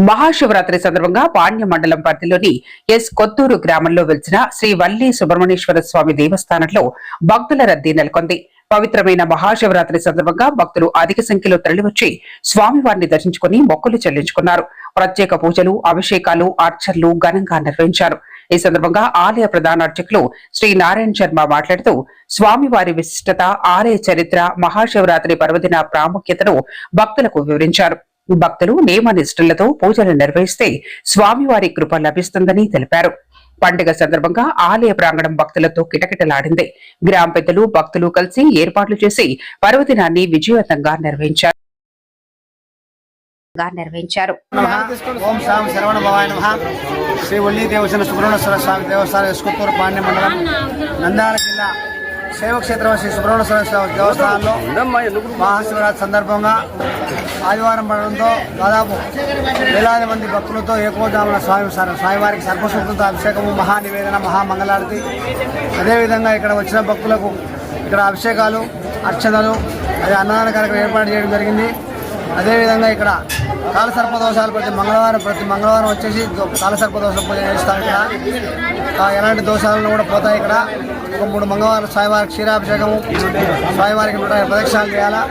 మహాశివరాత్రి సందర్భంగా పాణ్య మండలం పరిధిలోని ఎస్ కొత్తూరు గ్రామంలో వెలిసిన శ్రీ వల్లి సుబ్రహ్మణ్యేశ్వర స్వామి దేవస్థానంలో భక్తుల రద్దీ నెలకొంది. పవిత్రమైన మహాశివరాత్రి సందర్భంగా భక్తులు అధిక సంఖ్యలో తరలివచ్చి స్వామివారిని దర్శించుకుని మొక్కులు చెల్లించుకున్నారు. ప్రత్యేక పూజలు, అభిషేకాలు, అర్చనలు ఘనంగా నిర్వహించారు. ఈ సందర్భంగా ఆలయ ప్రధాన అర్చకులు శ్రీ నారాయణ శర్మ మాట్లాడుతూ స్వామివారి విశిష్టత, ఆలయ చరిత్ర, మహాశివరాత్రి పర్వదిన ప్రాముఖ్యతను భక్తులకు వివరించారు. భక్తులు నియమ నిష్ఠలతో పూజలు నిర్వహిస్తే స్వామివారి కృప లభిస్తుందని తెలిపారు. పండుగ సందర్భంగా ఆలయ ప్రాంగణం భక్తులతో కిటకిటలాడింది. గ్రామ పెద్దలు, భక్తులు కలిసి ఏర్పాట్లు చేసి పర్వదినాన్ని విజయవంతంగా నిర్వహించారు. శ్రీ వల్లి దేవసేన సుబ్రహ్మణ్యేశ్వర స్వామి దేవస్థానం ఎస్కొత్తూరు పాణ్య మండలం నంద్యాల జిల్లా శైవక్షేత్రం శ్రీ సుబ్రహ్మణ్యేశ్వర స్వామి దేవస్థానంలో మహాశివరాత్రి సందర్భంగా ఆదివారం పడడంతో దాదాపు వేలాది మంది భక్తులతో ఏకోజామున స్వామివారికి సర్వసూక్తులతో అభిషేకము, మహానివేదన, మహామంగళారతి. అదేవిధంగా ఇక్కడ వచ్చిన భక్తులకు ఇక్కడ అభిషేకాలు, అర్చనలు, అదే అన్నదాన కార్యక్రమం ఏర్పాటు చేయడం జరిగింది. అదేవిధంగా ఇక్కడ కాలసర్ప దోషాలు ప్రతి మంగళవారం వచ్చేసి కాలసర్ప దోష పూజ చేస్తాం. ఇక్కడ ఎలాంటి దోషాలను కూడా పోతాయి. ఇక్కడ ఒక 3 మంగళవారం స్వామివారికి క్షీరాభిషేకము, స్వామివారికి 150 ప్రదక్షిణాలు చేయాలా.